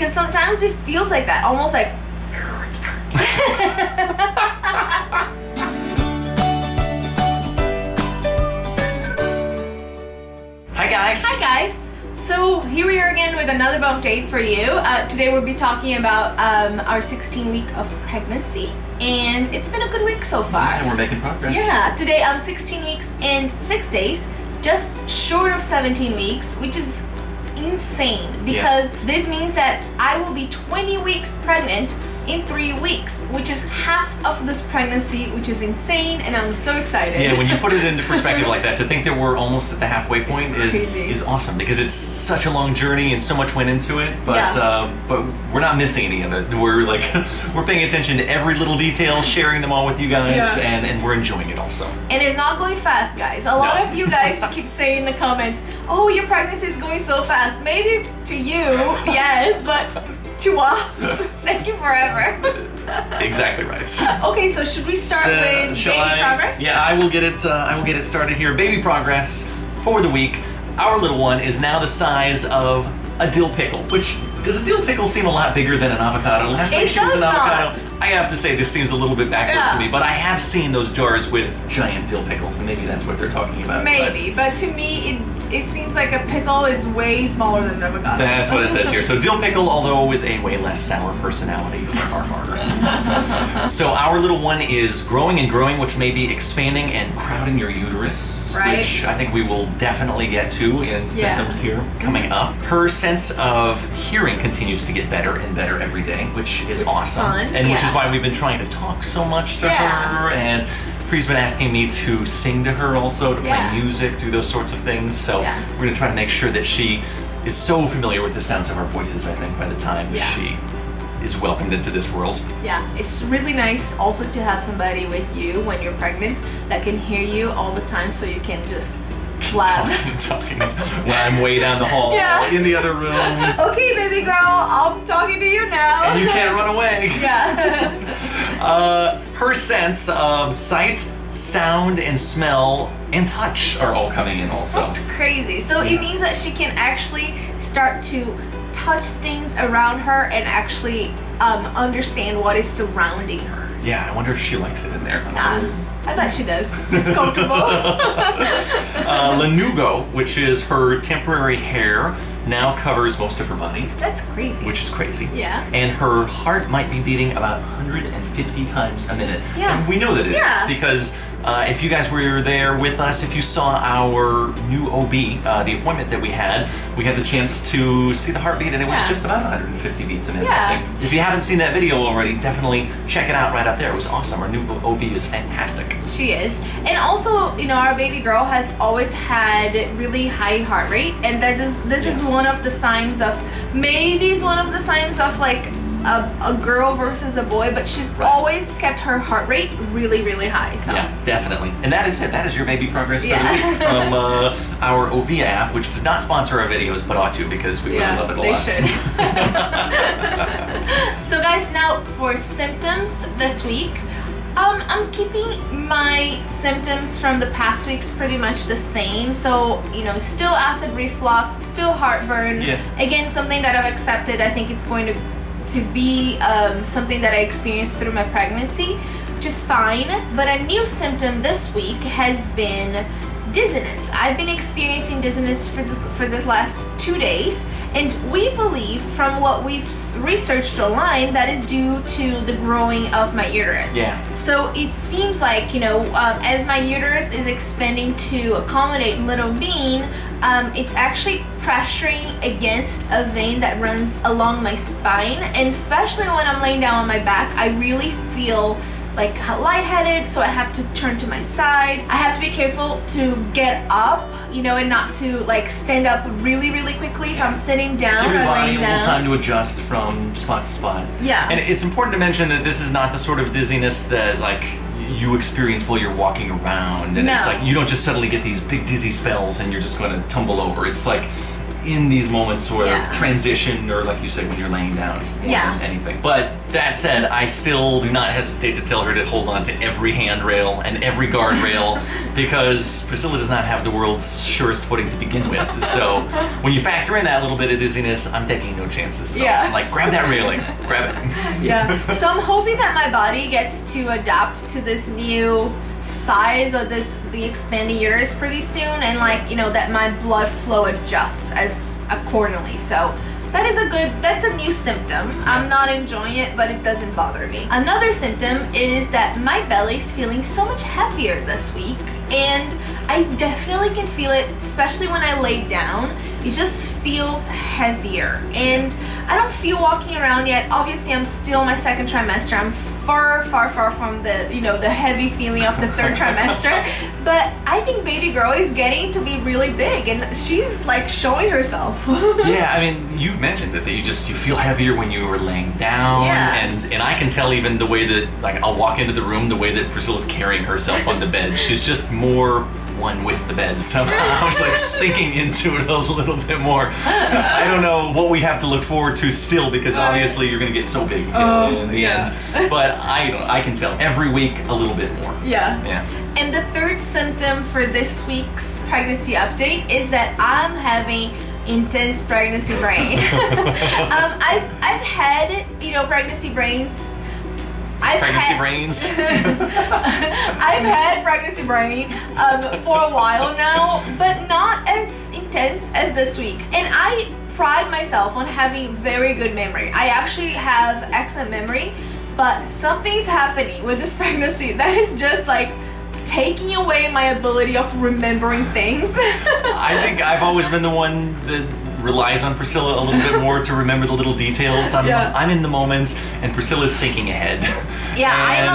Because sometimes it feels like that, almost like. Hi guys. Hi guys. So here we are again with another bump date for you. Today we'll be talking about our 16-week of pregnancy, and it's been a good week so far. And we're making progress. Yeah. Today I'm 16 weeks and 6 days, just short of 17 weeks, which is insane because this means that I will be 20 weeks pregnant in 3 weeks, which is half of this pregnancy, which is insane, and I'm so excited. Yeah, when you put it into perspective like that, to think that we're almost at the halfway point is awesome, because it's such a long journey and so much went into it, but we're not missing any of it. We're we're paying attention to every little detail, sharing them all with you guys, and we're enjoying it also. And it's not going fast, guys. A lot of you guys keep saying in the comments, oh, your pregnancy is going so fast. Maybe to you, yes, but to us, it's taking forever. Exactly right. Okay, so should we start with baby progress? Yeah, I will get it started here. Baby progress for the week. Our little one is now the size of a dill pickle, which does a dill pickle seem a lot bigger than an avocado? Last time she was an avocado, I have to say this seems a little bit backward to me, but I have seen those jars with giant dill pickles, and maybe that's what they're talking about. Maybe, but to me, it seems like a pickle is way smaller than an avocado. That's what it says here. So dill pickle, although with a way less sour personality, are harder. So our little one is growing and growing, which may be expanding and crowding your uterus, which I think we will definitely get to in symptoms here coming up. Her sense of hearing continues to get better and better every day, which is awesome. Fun. And which is why we've been trying to talk so much to her, and Pree's been asking me to sing to her also, to play music, do those sorts of things. So we're going to try to make sure that she is so familiar with the sounds of our voices, I think, by the time she is welcomed into this world. Yeah, it's really nice also to have somebody with you when you're pregnant that can hear you all the time, so you can just talking when I'm way down the hall in the other room. Okay, baby girl, I'm talking to you now. And you can't run away. Her sense of sight, sound, and smell, and touch are all coming in also. That's crazy. So it means that she can actually start to touch things around her and actually understand what is surrounding her. Yeah, I wonder if she likes it in there. I bet she does. It's comfortable. Lanugo, which is her temporary hair, now covers most of her body. That's crazy. Which is crazy. Yeah. And her heart might be beating about 150 times a minute. Yeah. And we know that it is because if you guys were there with us, if you saw our new OB, the appointment that we had the chance to see the heartbeat, and it was just about 150 beats a minute, I think. If you haven't seen that video already, definitely check it out right up there. It was awesome. Our new OB is fantastic. She is. And also, you know, our baby girl has always had really high heart rate, and this is one of the signs of, maybe it's one of the signs of like a girl versus a boy, but she's always kept her heart rate really, really high. So. Yeah, definitely. And that is it. That is your baby progress for the week from our Ovia app, which does not sponsor our videos, but ought to, because we really love it a lot. Should. So guys, now for symptoms this week. I'm keeping my symptoms from the past weeks pretty much the same. So, you know, still acid reflux, still heartburn. Again, something that I've accepted. I think it's going to be something that I experienced through my pregnancy, which is fine. But a new symptom this week has been dizziness. I've been experiencing dizziness for this last 2 days. And we believe, from what we've researched online, that is due to the growing of my uterus. So it seems like, you know, as my uterus is expanding to accommodate little bean, it's actually pressuring against a vein that runs along my spine. And especially when I'm laying down on my back, I really feel like lightheaded, so I have to turn to my side. I have to be careful to get up, you know, and not to like stand up really, really quickly if I'm sitting down Give your or body laying a little down. time to adjust from spot to spot. Yeah. And it's important to mention that this is not the sort of dizziness that like you experience while you're walking around, and it's like you don't just suddenly get these big dizzy spells and you're just going to tumble over. It's like in these moments sort Yeah. of transition, or like you said, when you're laying down, more Yeah. than anything. But that said, I still do not hesitate to tell her to hold on to every handrail and every guardrail because Priscilla does not have the world's surest footing to begin with. So when you factor in that little bit of dizziness, I'm taking no chances. So Yeah. I'm like, grab that railing, grab it. Yeah. So I'm hoping that my body gets to adapt to this new size of the expanding uterus pretty soon, and like, you know, that my blood flow adjusts as accordingly. So that's a new symptom. I'm not enjoying it, but it doesn't bother me. Another symptom is that my belly's feeling so much heavier this week, and I definitely can feel it, especially when I lay down. It just feels heavier, and I don't feel walking around yet. Obviously, I'm still my second trimester. I'm far from the, you know, the heavy feeling of the third trimester, but I think baby girl is getting to be really big, and she's like showing herself. Yeah, I mean, you've mentioned that you feel heavier when you were laying down, Yeah. and I can tell even the way that, like, I'll walk into the room, the way that Priscilla's carrying herself on the bed. She's just more one with the bed somehow. It's like sinking into it a little bit more. I don't know what we have to look forward to still, because obviously you're going to get so big in the end. But I can tell every week a little bit more. Yeah. Yeah. And the third symptom for this week's pregnancy update is that I'm having intense pregnancy brain. I've had, you know, pregnancy brains. Pregnancy brains. I've had pregnancy brain for a while now, but not as intense as this week. And I pride myself on having very good memory. I actually have excellent memory, but something's happening with this pregnancy that is just like taking away my ability of remembering things. I think I've always been the one that relies on Priscilla a little bit more to remember the little details. I'm in the moments, and Priscilla's thinking ahead. Yeah, And-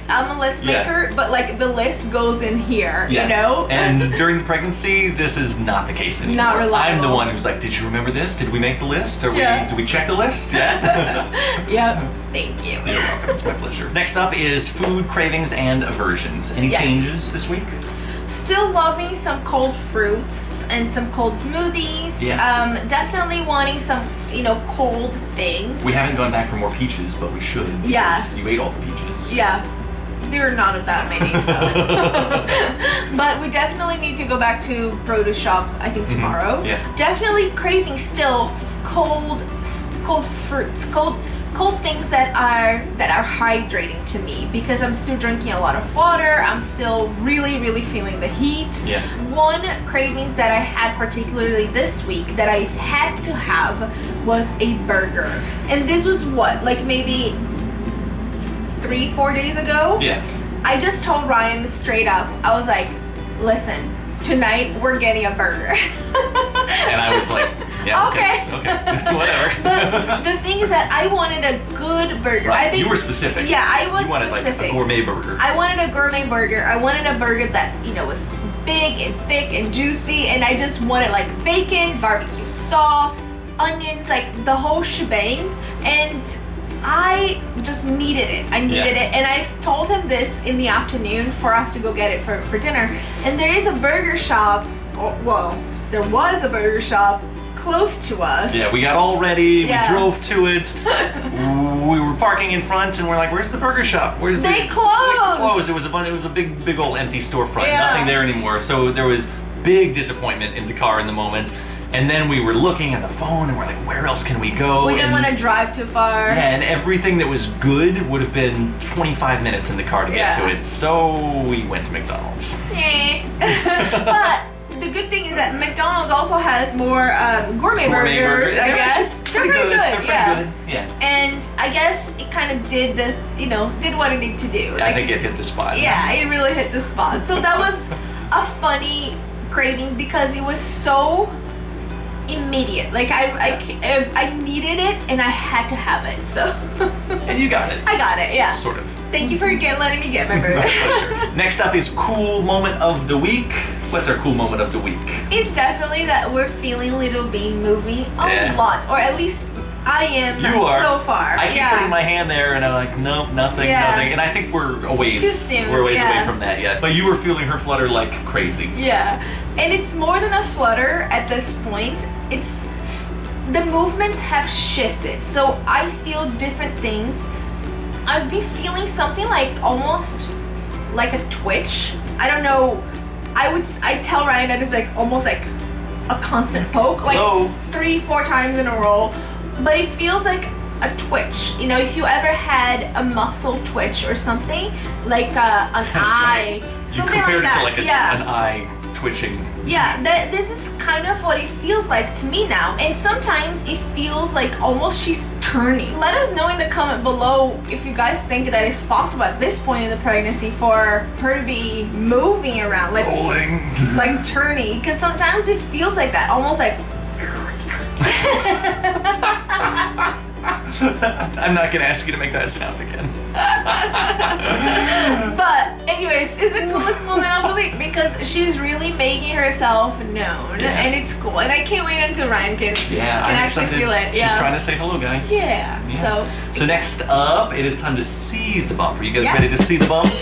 I'm a list maker, but like the list goes in here, Yeah. you know? And during the pregnancy, this is not the case anymore. Not reliable. I'm the one who's like, did you remember this? Did we make the list? Yeah. Did we check the list? Yeah. Yep. Thank you. You're welcome. It's my pleasure. Next up is food cravings and aversions. Any Yes. changes this week? Still loving some cold fruits and some cold smoothies. Yeah. Definitely wanting some, you know, cold things. We haven't gone back for more peaches, but we should. Yeah. Because you ate all the peaches. Yeah. There are not that many, so. But we definitely need to go back to produce shop, I think, tomorrow. Yeah. Definitely craving still cold fruits, cold things that are hydrating to me, because I'm still drinking a lot of water. I'm still really feeling the heat. Yeah. One cravings that I had particularly this week that I had to have was a burger. And this was what, like maybe 3-4 days ago? Yeah. I just told Ryan straight up, I was like, listen, tonight we're getting a burger. And I was like, yeah, okay. Whatever. But the thing is that I wanted a good burger. Right. I think, You were specific. Yeah, I was You wanted specific. like a gourmet burger. I wanted a gourmet burger. I wanted a burger that, you know, was big and thick and juicy, and I just wanted like bacon, barbecue sauce, onions, like the whole shebangs, and I just needed it. I needed it, and I told him this in the afternoon for us to go get it for dinner. And there is a burger shop, there was a burger shop close to us. Yeah, we got all ready. Yeah. We drove to it. We were parking in front, and we're like, "Where's the burger shop? Where's They the?" closed. They closed. It was a big old empty storefront. Yeah. Nothing there anymore. So there was big disappointment in the car in the moment. And then we were looking at the phone, and we're like, "Where else can we go?" We didn't And- want to drive too far. Yeah, and everything that was good would have been 25 minutes in the car to get to it. So we went to McDonald's. But the good thing is that McDonald's also has more gourmet burgers, I They're guess. actually They're pretty good, They're pretty yeah. good. Yeah. And I guess it kind of did what it needed to do. I think it hit the spot. Yeah, it really hit the spot. So that was a funny cravings because it was so immediate. Like I needed it and I had to have it. So And you got it. I got it. Yeah. Sort of. Thank you for letting me get my burger. Next up is cool moment of the week. What's our cool moment of the week? It's definitely that we're feeling Little Bean movie a Yeah. lot, or at least I am You are. so far. I keep putting my hand there, and I'm like, nope, nothing. And I think we're a ways. It's too soon, We're a ways yeah. away from that yet. But you were feeling her flutter like crazy. Yeah, and it's more than a flutter at this point. it's the movements have shifted, so I feel different things. I'd be feeling something like almost like a twitch. I don't know. I tell Ryan that it's like almost like a constant poke, like 3-4 times in a row, but it feels like a twitch. You know, if you ever had a muscle twitch or something, like an eye, something like that. You compared it to like an eye twitching. Yeah, this is kind of what it feels like to me now. And sometimes it feels like almost she's turning. Let us know in the comment below if you guys think that it's possible at this point in the pregnancy for her to be moving around, like turning. Because sometimes it feels like that, almost like. I'm not gonna ask you to make that sound again. But anyways, it's the coolest moment of the week because she's really making herself known, and it's cool. And I can't wait until Ryan can actually feel it. She's trying to say hello, guys. Yeah. So next up, it is time to see the bump. Are you guys ready to see the bump?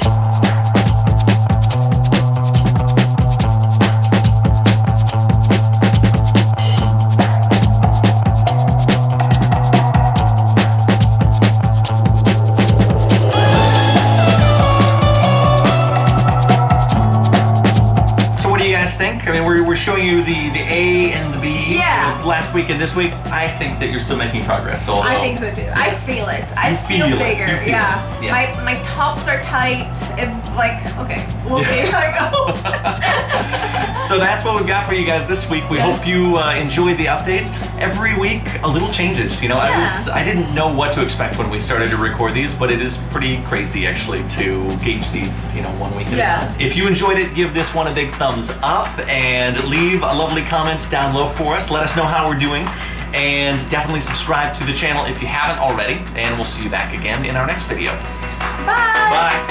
Think? I mean, we're showing you the A and the B last week and this week. I think that you're still making progress. So I think so too. I feel it. I feel bigger. Yeah. My tops are tight. Okay, we'll see how it goes. So that's what we've got for you guys this week. We hope you enjoyed the updates. Every week, a little changes. You know, I didn't know what to expect when we started to record these, but it is pretty crazy actually to gauge these, 1 week at a time. If you enjoyed it, give this one a big thumbs up and leave a lovely comment down low for us. Let us know how we're doing, and definitely subscribe to the channel if you haven't already, and we'll see you back again in our next video. Bye! Bye!